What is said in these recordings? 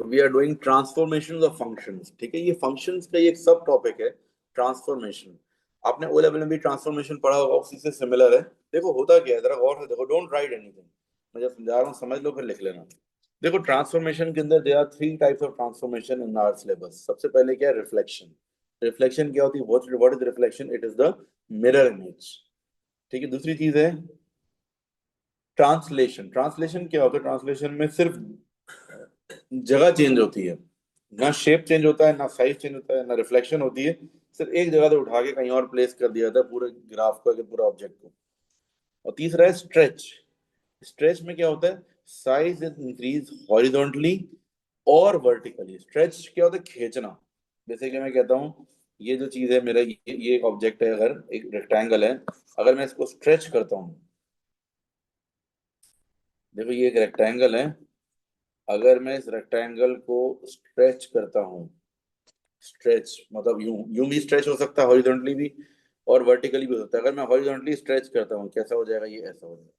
We are doing transformation of functions. ठीक है, ये फंक्शंस का एक सब टॉपिक है ट्रांसफॉर्मेशन। आपने ओ लेवल में भी ट्रांसफॉर्मेशन पढ़ा होगा, उसी से सिमिलर है। देखो होता क्या है, जरा गौर से देखो, डोंट राइट एनीथिंग, मैं जब समझा रहा हूँ समझ लो फिर लिख लेना। देखो ट्रांसफॉर्मेशन के अंदर there are three types of transformation in our syllabus. सबसे पहले क्या है, रिफ्लेक्शन। रिफ्लेक्शन क्या होती है, what is reflection? It is the mirror image. ठीक है, दूसरी चीज है ट्रांसलेशन। ट्रांसलेशन क्या होता है, ट्रांसलेशन में सिर्फ जगह चेंज होती है, ना शेप चेंज होता है, ना साइज चेंज होता है, ना रिफ्लेक्शन होती है। सिर्फ एक जगह से उठा के कहीं और प्लेस कर दिया जाता है पूरे ग्राफ को या पूरा ऑब्जेक्ट को। और तीसरा है स्ट्रेच। स्ट्रेच में क्या होता है, साइज इज इंक्रीज हॉरिजॉन्टली और वर्टिकली। स्ट्रेच क्या होता है, खींचना। जैसे कि मैं कहता हूँ ये जो चीज है मेरा, ये एक ऑब्जेक्ट है, अगर एक रेक्टेंगल है, अगर मैं इसको स्ट्रेच करता हूँ, देखो ये एक रेक्टेंगल है, अगर मैं इस रेक्टेंगल को स्ट्रेच करता हूँ, स्ट्रेच मतलब यूं यूं भी स्ट्रेच हो सकता है, हॉरिजॉन्टली भी, और वर्टिकली भी हो सकता है। अगर मैं हॉरिजॉन्टली स्ट्रेच करता हूँ कैसा हो जाएगा, ये ऐसा हो जाएगा।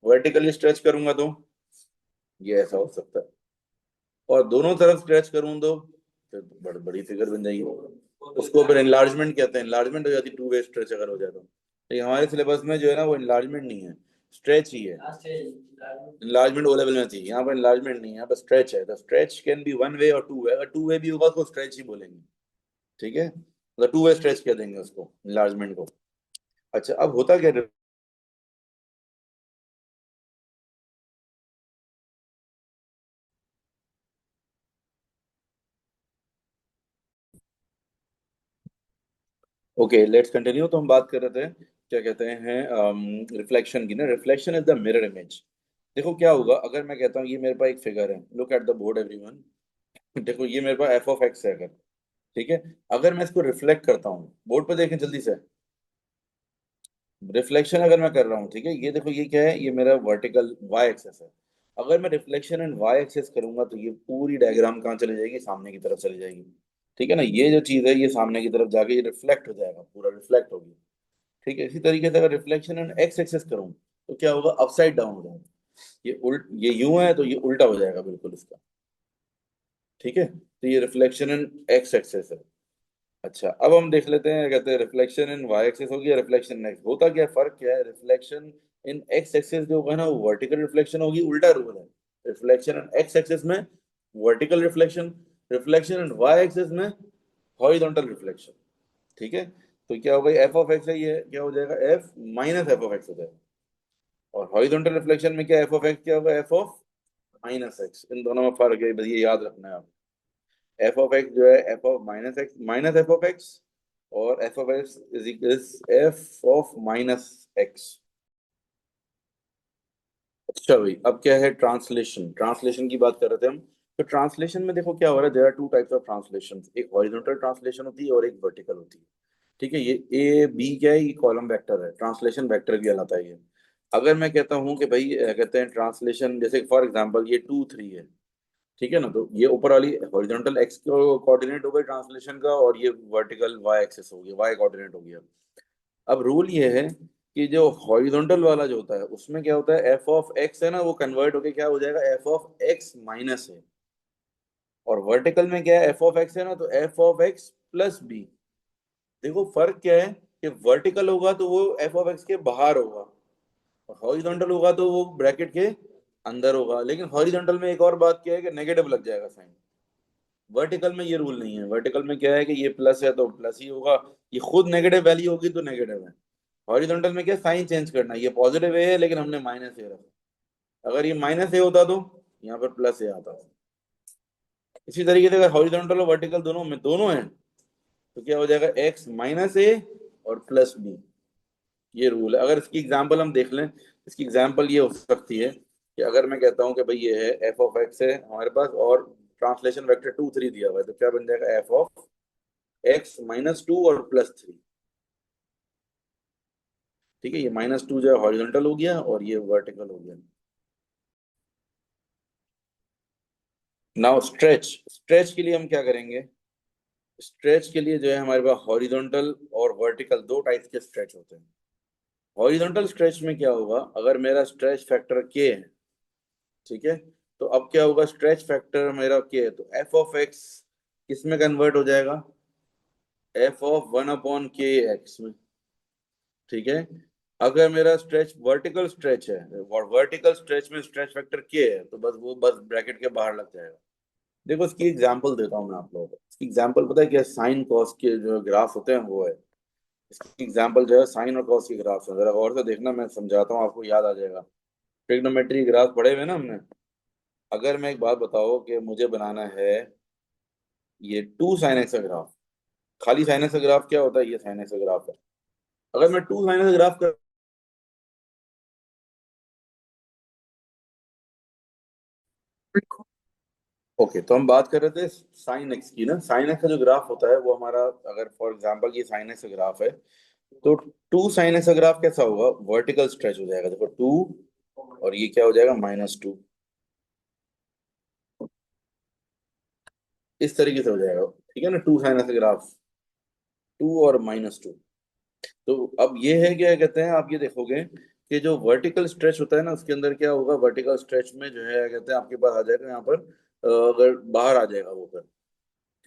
वर्टिकली स्ट्रेच करूंगा तो ये ऐसा हो सकता है, और दोनों तरफ स्ट्रेच करूँ तो फिर बड़ी बड़ी फिगर बन जाएगी। उसको फिर एनलार्जमेंट कहते हैं, एनलार्जमेंट हो जाती है टू वे स्ट्रेच अगर हो जाए तो। लेकिन हमारे सिलेबस में जो है ना वो एनलार्जमेंट नहीं है, स्ट्रेच ही है। एनलार्जमेंट ओ लेवल में चाहिए, यहाँ पर एनलार्जमेंट नहीं है, यहाँ पर स्ट्रेच है। तो stretch can be one way और टू वे, अगर टू वे भी होगा तो स्ट्रेच ही बोलेंगे। ठीक है, मतलब टू वे स्ट्रेच कह देंगे उसको, एनलार्जमेंट को। अच्छा, अब होता क्या, ओके लेट्स कंटिन्यू। तो हम बात कर रहे थे क्या कहते हैं, रिफ्लेक्शन की ना। Reflection is the mirror image. देखो क्या होगा, अगर मैं कहता हूँ ये मेरे पास एक फिगर है, look at the board everyone. देखो ये मेरे पास एफ ऑफ एक्स है अगर, ठीक है, अगर मैं इसको रिफ्लेक्ट करता हूँ, बोर्ड पे देखें जल्दी से, रिफ्लेक्शन अगर मैं कर रहा हूँ, ठीक है, ये देखो ये क्या है, ये मेरा वर्टिकल वाई एक्सेस है। अगर मैं रिफ्लेक्शन एंड वाई एक्सेस करूंगा तो ये पूरी डायग्राम कहाँ चली जाएगी, सामने की तरफ चली जाएगी। ठीक है ना, ये जो चीज है ये सामने की तरफ जाके ये रिफ्लेक्ट हो जाएगा, पूरा रिफ्लेक्ट होगी। ठीक है, इसी तरीके से अगर रिफ्लेक्शन एंड एक्स एक्सेस करूँ तो क्या होगा, अपसाइड डाउन हो जाएगा। ये यूं है तो ये उल्टा हो जाएगा बिल्कुल इसका। ठीक है, तो ये रिफ्लेक्शन एंड एक्स एक्सेस है। अच्छा, अब हम देख लेते हैं, कहते हैं रिफ्लेक्शन इन वाई एक्सिस हो गया, रिफ्लेक्शन इन एक्स। होता क्या है, फर्क क्या है, रिफ्लेक्शन इन एक्स एक्सिस जो होगा ना वो वर्टिकल रिफ्लेक्शन होगी, उल्टा रूल है। रिफ्लेक्शन इन एक्स एक्सिस में vertical reflection, reflection in Y axis में हॉरिजॉन्टल रिफ्लेक्शन। ठीक है, तो क्या होगा, एफ ऑफ एक्स है, ये क्या हो जाएगा, F minus f of x हो जाएगा। और हॉरिजॉन्टल रिफ्लेक्शन में क्या, एफ ऑफ एक्स क्या होगा, एफ ऑफ माइनस एक्स। इन दोनों में फर्क है, बस ये याद रखना है आप। एफ ऑफ एक्स जो है f of minus x minus f of x, और f of x is equals f of minus x. अच्छा भाई, अब क्या है, ट्रांसलेशन। ट्रांसलेशन की बात कर रहे थे हम। तो ट्रांसलेशन में देखो क्या हो रहा है, there are two types of translation, एक हॉरिजॉन्टल ट्रांसलेशन होती है और एक वर्टिकल होती है। ठीक है, ये ए बी क्या है, ये कॉलम वेक्टर है, ट्रांसलेशन वेक्टर कहलाता है ये। अगर मैं कहता हूँ कि भाई कहते हैं ट्रांसलेशन, जैसे फॉर एग्जांपल ये 2 3 है, ठीक है ना, तो ये ऊपर वाली हॉरिजॉन्टल एक्स कोऑर्डिनेट हो गई ट्रांसलेशन का, और ये वर्टिकल वाई एक्सिस हो गया, वाई कोऑर्डिनेट हो गया। अब रूल ये है कि जो हॉरिजॉन्टल वाला जो होता है उसमें क्या होता है, एफ ऑफ एक्स है ना, वो कन्वर्ट होके क्या हो जाएगा, एफ ऑफ एक्स माइनस है। और वर्टिकल में क्या है, एफ ऑफ एक्स है ना, तो F of X plus B. देखो फर्क क्या है, कि वर्टिकल होगा तो वो एफ ऑफ एक्स के बाहर होगा, और हॉरिजॉन्टल होगा तो वो ब्रैकेट के अंदर होगा। लेकिन हॉरिजॉन्टल में एक और बात क्या है, कि नेगेटिव लग जाएगा साइन। वर्टिकल में ये रूल नहीं है, वर्टिकल में क्या है कि ये प्लस है तो प्लस ही होगा, ये खुद नेगेटिव वैल्यू होगी तो नेगेटिव है। हॉरिजॉन्टल में क्या, साइन चेंज करना है, ये पॉजिटिव है लेकिन हमने माइनस ए रखा। अगर ये माइनस ए होता तो यहाँ पर प्लस ए आता। इसी तरीके से अगर हॉरिजॉन्टल और वर्टिकल दोनों में दोनों है तो क्या हो जाएगा, एक्स माइनस ए और प्लस बी। ये रूल है। अगर इसकी एग्जांपल हम देख लें, इसकी एग्जांपल ये हो सकती है कि अगर मैं कहता हूँ कि भाई ये है एफ ऑफ एक्स है हमारे पास, और ट्रांसलेशन वेक्टर 2 3 दिया हुआ है, तो क्या बन जाएगा, एफ ऑफ एक्स माइनस 2 और प्लस 3। ठीक है, ये -2 जो है हॉरिजॉन्टल हो गया और ये वर्टिकल हो गया। Now stretch. स्ट्रेच के लिए हम क्या करेंगे, स्ट्रेच के लिए जो है हमारे पास हॉरिजॉन्टल और वर्टिकल दो टाइप के स्ट्रेच होते हैं। हॉरिजॉन्टल स्ट्रेच में क्या होगा, अगर मेरा स्ट्रेच फैक्टर के है, ठीक है, तो अब क्या होगा, स्ट्रेच फैक्टर मेरा क्या है, तो एफ ऑफ एक्स किसमें कन्वर्ट हो जाएगा, एफ ऑफ 1/k x में। ठीक है, अगर मेरा स्ट्रेच वर्टिकल स्ट्रेच है और वर्टिकल स्ट्रेच में स्ट्रेच फैक्टर के है, तो बस वो बस ब्रैकेट के बाहर लग जाएगा। देखो इसकी एग्जांपल देता हूँ मैं आप लोगों को। इसकी एग्जांपल पता है क्या, साइन कॉस के जो ग्राफ होते हैं वो है। इसकी एग्जांपल जो है साइन और कॉस के ग्राफ है, जरा गौर से देखना, मैं समझाता हूँ आपको याद आ जाएगा। ट्रिग्नोमेट्री ग्राफ पढ़े हुए ना हमने। अगर मैं एक बात बताओ कि मुझे बनाना है ये 2 sin x का ग्राफ, खाली साइन एक्स का ग्राफ क्या होता है, ये साइन एक्स का ग्राफ है। अगर मैं 2 sin x का ग्राफ कर, ओके, तो हम बात कर रहे थे साइन एक्स की ना। साइन एक्स का जो ग्राफ होता है वो हमारा, अगर फॉर एग्जांपल ये साइन एक्स का ग्राफ है, तो 2 sin x का ग्राफ कैसा होगा, वर्टिकल स्ट्रेच हो जाएगा, देखो 2, और ये क्या हो जाएगा, -2। इस तरीके से हो जाएगा, ठीक है ना, 2 sin x का ग्राफ, 2 और -2। तो अब ये है, क्या कहते हैं, आप ये देखोगे कि जो वर्टिकल स्ट्रेच होता है ना, उसके अंदर क्या होगा, वर्टिकल स्ट्रेच में जो है कहते हैं आपके पास आ जाएगा यहाँ पर अगर बाहर आ जाएगा वो फिर,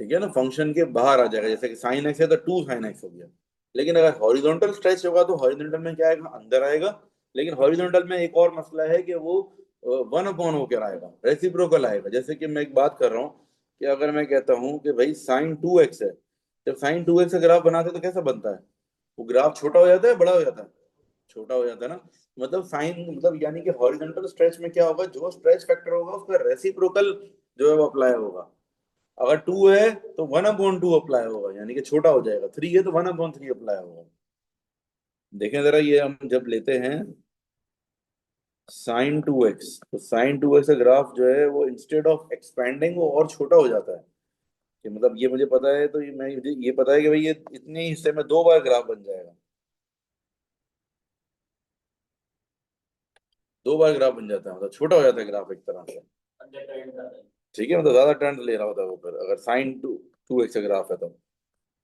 ठीक है ना, फंक्शन के बाहर आ जाएगा। जैसे कि साइन एक्स है तो 2 sin x हो गया। लेकिन अगर हॉरिजॉन्टल स्ट्रेच होगा तो हॉरिजॉन्टल में क्या आएगा, अंदर आएगा। लेकिन हॉरिजॉन्टल में एक और मसला है कि वो 1/, होकर आएगा, रेसिप्रोकल आएगा। जैसे कि मैं एक बात कर रहा हूँ कि अगर मैं कहता हूँ कि भाई sin 2x है, जब sin 2x का ग्राफ बनाते हैं तो कैसा बनता है, वो ग्राफ छोटा हो जाता है, बड़ा हो जाता है, छोटा हो जाता है ना। मतलब साइन, मतलब यानी कि हॉरिजॉन्टल स्ट्रेच में क्या होगा, जो स्ट्रेच फैक्टर होगा उसका रेसिप्रोकल जो है वो अप्लाई होगा। अगर 2 है तो 1/2 अप्लाई होगा, यानी कि छोटा हो जाएगा। 3 है तो 1/3 अप्लाई होगा। देखें जरा, ये हम जब लेते हैं sin 2x, तो sin 2x का ग्राफ जो है वो इंस्टेड ऑफ एक्सपैंडिंग वो और छोटा हो जाता है। कि मतलब ये मुझे पता है, तो ये मैं मुझे ये पता है कि भाई ये इतने ही हिस्से में 2 बार ग्राफ बन जाएगा, 2 बार ग्राफ बन जाता है, मतलब छोटा हो जाता है ग्राफ एक तरह से। ठीक है, मतलब ज्यादा टर्न ले रहा होता है वो फिर, अगर sin 2x का ग्राफ है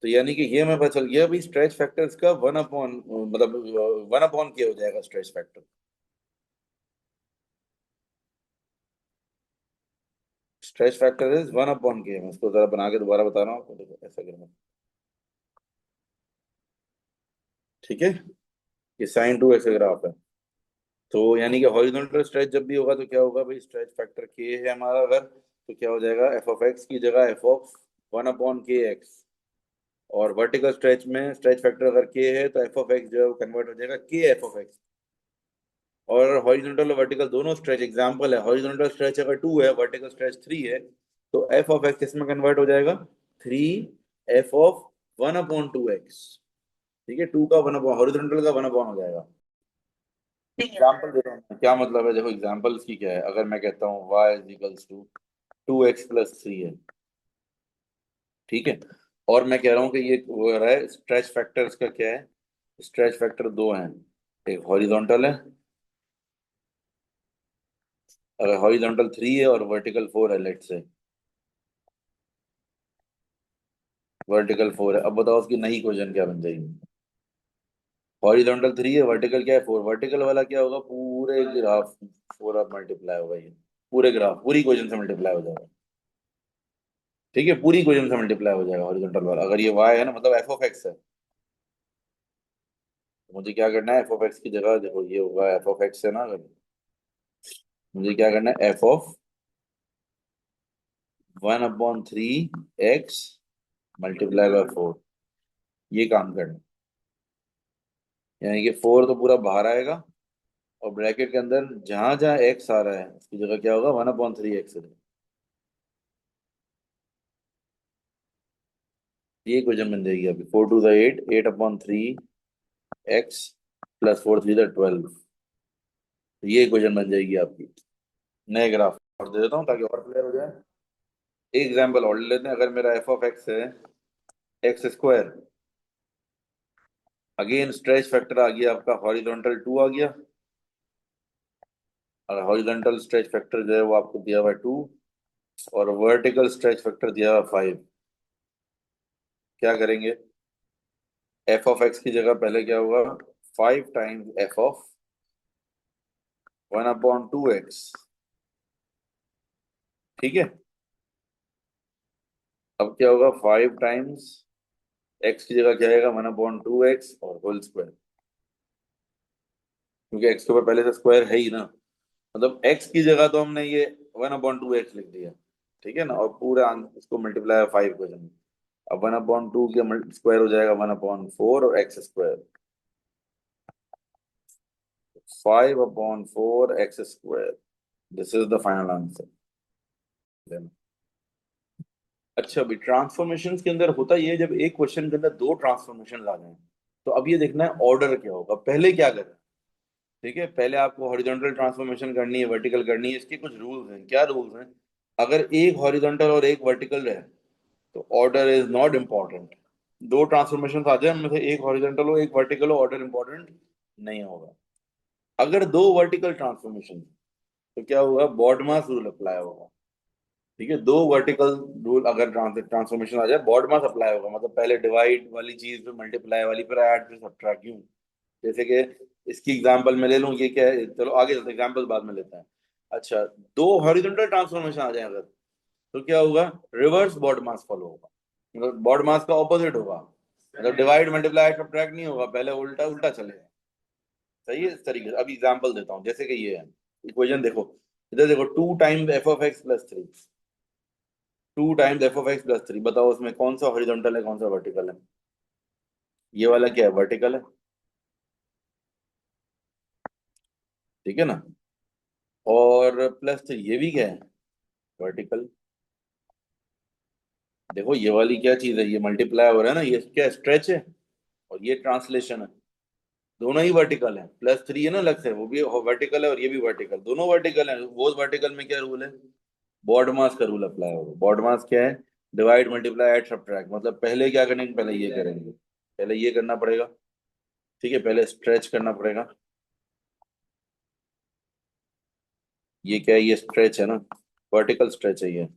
तो यानी कि ये मैं पता चल गया भाई, स्ट्रेच फैक्टर इसका 1/, मतलब 1/k हो जाएगा stretch factor. Stretch factor is 1/k। मैं इसको जरा बना के दोबारा बता रहा हूँ आपको, देखो ऐसा करना, ठीक है। ये sin 2x का ग्राफ है, तो यानी कि हॉरिजॉन्टल स्ट्रेच जब भी होगा तो क्या होगा भाई, स्ट्रेच फैक्टर k है हमारा अगर, तो क्या हो जाएगा, एफ ऑफ एक्स की जगह एफ ऑफ 1/kx। और वर्टिकल स्ट्रेच में स्ट्रेच फैक्टर अगर k है तो एफ ऑफ एक्स जो है वो कन्वर्ट हो जाएगा k एफ ऑफ एक्स। और हॉरिजॉन्टल और वर्टिकल दोनों स्ट्रेच एग्जांपल है, हॉरिजॉन्टल स्ट्रेच अगर 2 है, वर्टिकल स्ट्रेच 3 है, तो एफ ऑफ एक्स किसमें कन्वर्ट हो जाएगा, 3 एफ ऑफ 1/2x। ठीक है, 2 का 1/, हॉरिजॉन्टल का 1/, हो जाएगा। एग्जाम्पल दे रहा हूँ क्या मतलब है, देखो एग्जाम्पल की क्या है। अगर मैं कहता हूँ y = 2x + 3 है, ठीक है, और मैं कह रहा हूँ कि ये हो रहा है, स्ट्रेच फैक्टर इसका क्या है, स्ट्रेच फैक्टर दो हैं, एक हॉरिजॉन्टल है, अगर हॉरिजॉन्टल 3 है और वर्टिकल 4 है, लेट्स से वर्टिकल 4 है। अब बताओ उसकी नई इक्वेशन क्या बन जाएगी। हॉरिजॉन्टल 3 है, वर्टिकल क्या है, 4, वर्टिकल वाला क्या होगा, पूरे ग्राफ 4 आप मल्टीप्लाई होगा, ये पूरे ग्राफ पूरी इक्वेशन से मल्टीप्लाई हो जाएगा। ठीक है, पूरी इक्वेशन से मल्टीप्लाई हो जाएगा हॉरिजॉन्टल वाला। अगर ये y है ना, मतलब एफ ऑफ एक्स है, तो मुझे क्या करना है, एफ ऑफ एक्स की जगह देखो ये होगा एफ ऑफ एक्स है ना, अगर मुझे क्या करना है, एफ ऑफ 1/3 x × 4, ये काम करना है। यानी कि 4 तो पूरा बाहर आएगा, और ब्रैकेट के अंदर जहां जहां x आ रहा है उसकी जगह क्या होगा, 1/3 x। ये इक्वेशन बन जाएगी अभी, 4 × 2 = 8, 8/3 x + 4 × 3 = 12। ये इक्वेशन बन जाएगी आपकी। नए ग्राफ और दे देता हूँ ताकि और क्लियर हो जाए। एक एग्जाम्पल और ले लेते हैं, अगर मेरा एफ ऑफ एक्स है x², अगेन स्ट्रेच फैक्टर आ गया आपका, हॉरिजॉन्टल 2 आ गया, और हॉरिजॉन्टल स्ट्रेच फैक्टर जो है वो आपको दिया हुआ है 2, और वर्टिकल स्ट्रेच फैक्टर दिया हुआ है 5। क्या करेंगे, एफ ऑफ एक्स की जगह पहले क्या होगा, 5 टाइम्स एफ ऑफ 1/2x, ठीक है, अब क्या होगा, 5 टाइम्स एक्स की जगह क्या आएगा, 1/2x और होल स्क्वायर, क्योंकि एक्स के ऊपर पहले से स्क्वायर है ही ना, मतलब एक्स की जगह तो हमने ये 1/2x लिख दिया, ठीक है ना, और पूरा इसको मल्टीप्लाई 5 को जमा, अब 1/2 के स्क्वायर हो जाएगा 1/4 और x square, 5/4 x square, this is the final answer. अच्छा, अभी ट्रांसफॉर्मेशन के अंदर होता ये है, जब एक क्वेश्चन के अंदर दो ट्रांसफॉर्मेशन आ जाए, तो अब ये देखना है ऑर्डर क्या होगा, पहले क्या करें। ठीक है, पहले आपको हॉरिजॉन्टल ट्रांसफॉर्मेशन करनी है, वर्टिकल करनी है, इसके कुछ रूल्स हैं। क्या रूल्स हैं, अगर एक हॉरिजॉन्टल और एक वर्टिकल है तो ऑर्डर इज नॉट इम्पॉर्टेंट। दो ट्रांसफॉर्मेशन आ जाए, उनमें से एक हॉरिजॉन्टल हो एक वर्टिकल हो, ऑर्डर इंपॉर्टेंट नहीं होगा। अगर दो वर्टिकल ट्रांसफॉर्मेशन, तो क्या होगा, बॉडमास रूल अप्लाई होगा। ठीक है, दो वर्टिकल रूल अगर ट्रांसफॉर्मेशन आ जाए, बॉडमास अप्लाई होगा, मतलब पहले डिवाइड वाली चीज फिर मल्टीप्लाई वाली फिर ऐड फिर सब्ट्रैक्ट, क्यों। जैसे कि इसकी एग्जांपल मैं ले लूं, ये क्या है, चलो आगे चलते एग्जांपल बाद में लेते हैं। अच्छा, दो हॉरिजॉन्टल ट्रांसफॉर्मेशन आ जाए अगर, तो क्या होगा, रिवर्स बॉड मास फॉलो होगा, मतलब बॉड मास का ऑपोजिट होगा, मतलब डिवाइड मल्टीप्लाई सब्ट्रैक्ट नहीं होगा, पहले उल्टा उल्टा चलेगा। सही है, इस तरीके से। अब एग्जांपल देता हूँ, जैसे कि ये है इक्वेशन, देखो इधर देखो, 2 टाइम्स f(x+3), 2 टाइम्स f(x+3), बताओ उसमें कौन सा हॉरिजॉन्टल है कौन सा वर्टिकल है। ये वाला क्या है, वर्टिकल है, ठीक है ना, और +3 ये भी क्या है, वर्टिकल। देखो ये वाली क्या चीज है, ये मल्टीप्लाई हो रहा है ना, ये क्या स्ट्रेच है और ये ट्रांसलेशन है, दोनों ही वर्टिकल है, +3 है ना अलग से, वो भी वर्टिकल है और ये भी वर्टिकल, दोनों वर्टिकल है। वो वर्टिकल में क्या रूल है, बॉड मास का रूल अप्लाई होगा। बॉड मास क्या है, डिवाइड मल्टीप्लाई ऐड सब्ट्रैक्ट, मतलब पहले क्या करेंगे, पहले ये करेंगे, पहले ये करना पड़ेगा, ठीक है, पहले स्ट्रेच करना पड़ेगा, ये क्या है, ये स्ट्रेच है ना, वर्टिकल स्ट्रेच है ये,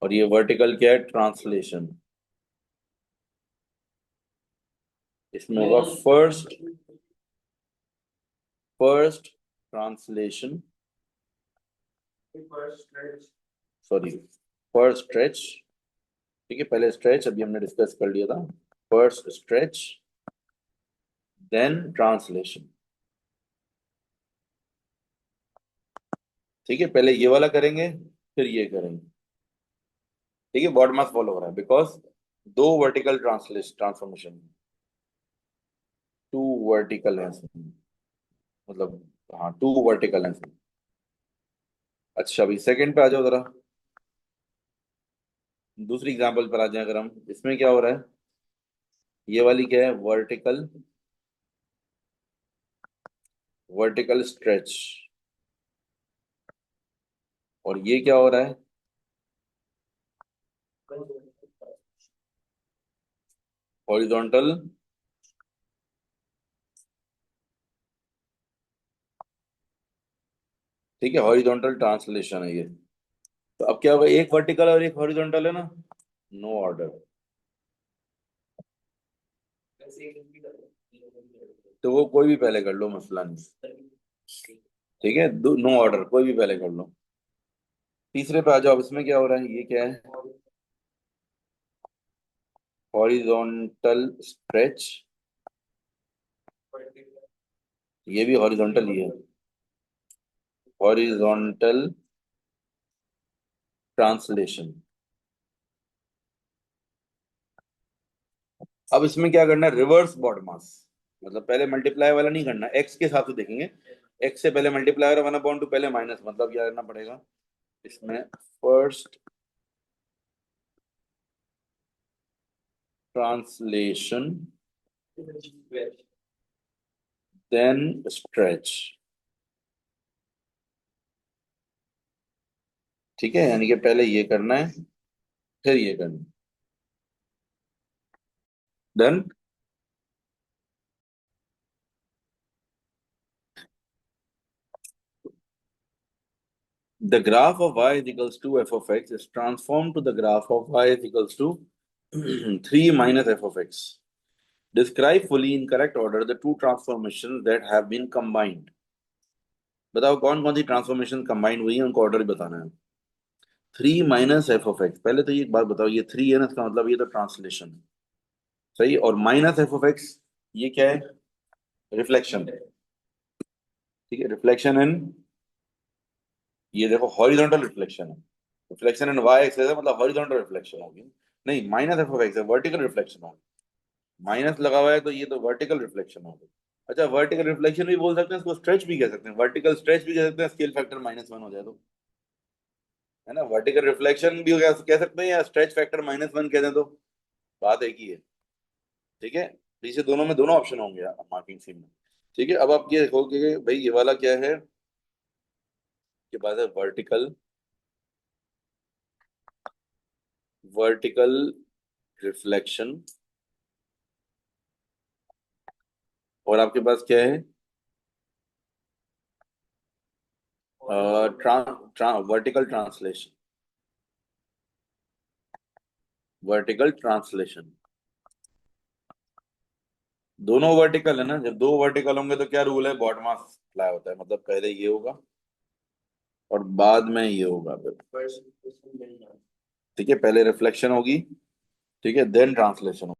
और ये वर्टिकल क्या है, ट्रांसलेशन। इसमें होगा first first translation, sorry, first stretch, ठीक है, पहले स्ट्रेच अभी हमने डिस्कस कर लिया था, फर्स्ट स्ट्रेच देन ट्रांसलेशन, ठीक है, पहले ये वाला करेंगे फिर ये करेंगे, ठीक है, बॉड मास फॉलो हो रहा है बिकॉज दो vertical translation transformation, two vertical है इसमें, मतलब हाँ, टू वर्टिकल है इसमें। अच्छा, अभी सेकंड पे आ जाओ जरा, दूसरी एग्जांपल पर आ जाए अगर हम, इसमें क्या हो रहा है, ये वाली क्या है, वर्टिकल, वर्टिकल स्ट्रेच, और ये क्या हो रहा है, हॉरिजॉन्टल, ठीक है, हॉरिजॉन्टल ट्रांसलेशन है ये। तो अब क्या होगा, एक वर्टिकल और एक हॉरिजॉन्टल है ना, नो ऑर्डर, तो वो कोई भी पहले कर लो, मसला नहीं, ठीक है, नो ऑर्डर, कोई भी पहले कर लो। तीसरे पे आ जाओ, अब इसमें क्या हो रहा है, ये क्या है, हॉरिजॉन्टल स्ट्रेच, ये भी हॉरिजॉन्टल ही है, हॉरिजॉन्टल ट्रांसलेशन। अब इसमें क्या करना है, रिवर्स बॉड मास, मतलब पहले मल्टीप्लाई वाला नहीं करना, एक्स के हिसाब से देखेंगे, एक्स से पहले मल्टीप्लाई और 1/2 पहले माइनस, मतलब क्या करना पड़ेगा इसमें, फर्स्ट ट्रांसलेशन देन स्ट्रेच, ठीक है, यानी कि पहले ये करना है फिर ये करना है, then the graph of y is equals to f of x is transformed to the graph of y is equals to 3 minus f of x. Describe fully in correct order the two transformations that have been combined. बताओ कौन कौन सी transformation combined हुई है, उनको order बताना है। 3 - f(x), पहले तो ये एक बात बताओ, ये 3 है ना, इसका मतलब ये तो ट्रांसलेशन है। सही। और -f(x), ये क्या है? रिफ्लेक्शन। ठीक है, रिफ्लेक्शन इन, ये देखो हॉरिजॉन्टल रिफ्लेक्शन है। रिफ्लेक्शन इन वाई एक्सेस है, मतलब हॉरिजॉन्टल रिफ्लेक्शन होगी। नहीं, -f(x) है, वर्टिकल रिफ्लेक्शन होगी। माइनस लगा हुआ है तो ये तो वर्टिकल रिफ्लेक्शन होगी। अच्छा, वर्टिकल रिफ्लेक्शन भी बोल सकते हैं इसको, स्ट्रेच भी कह सकते हैं, वर्टिकल स्ट्रेच भी कह सकते हैं, स्केल फैक्टर -1 हो जाए तो। है ना, वर्टिकल रिफ्लेक्शन भी कह सकते हैं, या स्ट्रेच फैक्टर -1 कह दें तो बात एक ही है। ठीक है, पीछे दोनों में दोनों ऑप्शन होंगे मार्किंग सीम में। ठीक है, अब आप ये देखोगे कि भाई ये वाला क्या है, के बाद है वर्टिकल, वर्टिकल रिफ्लेक्शन। और आपके पास क्या है? Vertical translation, vertical translation. दोनों वर्टिकल है ना, जब दो वर्टिकल होंगे तो क्या रूल है, बॉटम अप्लाई होता है, मतलब पहले ये होगा और बाद में ये होगा फिर। ठीक है, पहले रिफ्लेक्शन होगी, ठीक है, देन ट्रांसलेशन होगी।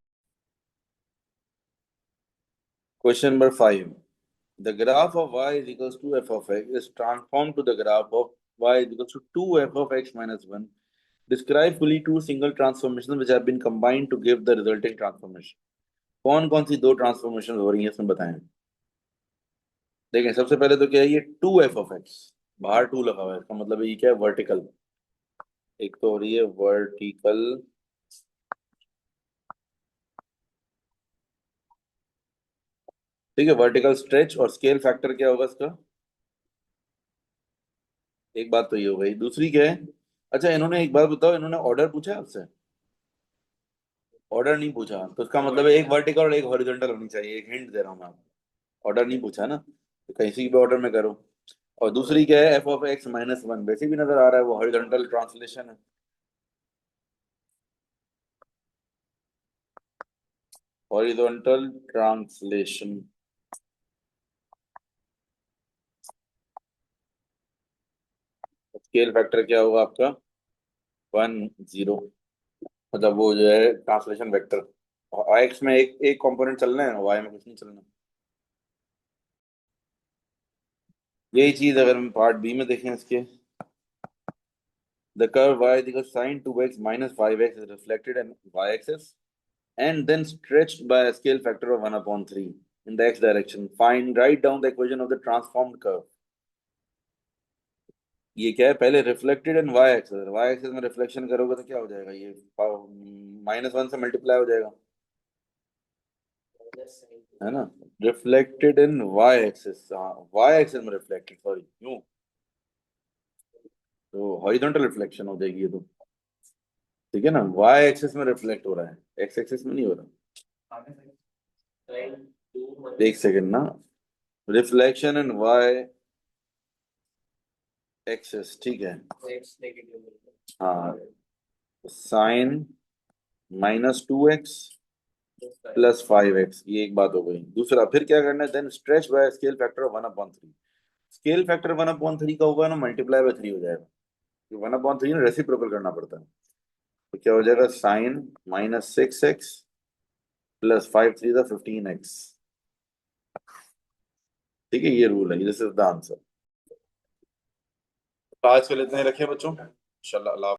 Question number 5, the graph of y is equals to f of x is transformed to the graph of y is equals to 2f of x minus 1. Describe fully two single transformations which have been combined to give the resulting transformation. कौन कौन सी दो transformation हो रही है इसमें बताएं। देखें, सबसे पहले तो क्या है, ये 2f(x), बाहर 2 लगा हुआ है, इसका मतलब ये क्या है, वर्टिकल। एक तो हो रही है वर्टिकल, ठीक है, वर्टिकल स्ट्रेच, और स्केल फैक्टर क्या होगा इसका। एक बात तो ये हो गई, दूसरी क्या है। अच्छा, इन्होंने एक बात बताओ, इन्होंने ऑर्डर पूछा है आपसे? ऑर्डर नहीं पूछा, तो इसका मतलब है एक वर्टिकल और एक हॉरिजॉन्टल होनी चाहिए, एक हिंट दे रहा हूँ मैं आपको। ऑर्डर नहीं पूछा ना, तो कहीं से भी ऑर्डर में करो। और दूसरी क्या है, f(x-1), वैसे भी नजर आ रहा है वो हॉरिजॉन्टल ट्रांसलेशन है। Horizontal translation. स्केल फैक्टर क्या होगा आपका, 1 0, मतलब वो जो है ट्रांसलेशन वेक्टर। एक्स में एक एक कंपोनेंट चलना है, वाई में कुछ नहीं चलना। यही चीज अगर हम पार्ट बी में देखें इसके, the curve y is equal to sin 2x minus 5x is reflected in y-axis and then stretched by a scale factor of 1/3 in the x direction. Find, write down the equation of the transformed curve. ये क्या है, पहले reflected in Y axis, Y axis में reflection करोगे तो क्या हो जाएगा, ये -1 से मल्टीप्लाई हो जाएगा, है ना। रिफ्लेक्टेड इन वाई एक्सिस, हाँ, वाई एक्सिस में रिफ्लेक्टेड, सॉरी, यूं, तो हॉरिजॉन्टल रिफ्लेक्शन हो जाएगी ये तो। ठीक है ना, वाई एक्सिस में रिफ्लेक्ट हो रहा है, एक्स एक्सिस में नहीं हो रहा। एक सेकंड ना, रिफ्लेक्शन इन वाई एक्सिस, ठीक है। हाँ, साइन -2x प्लस 5x, ये एक बात हो गई। दूसरा फिर क्या करना है, then stretch by scale factor of 1/3। Scale factor 1/3 का होगा ना, मल्टीप्लाई बाय 3 हो जाएगा। 1/3 ना रेसिप्रोकल करना पड़ता है, तो क्या हो जाएगा, साइन -6x प्लस 5 3 15x। ठीक है, ये रूल है, दिस इज द आंसर। तो आज के लिए इतने ही रखें बच्चों, इंशाल्लाह।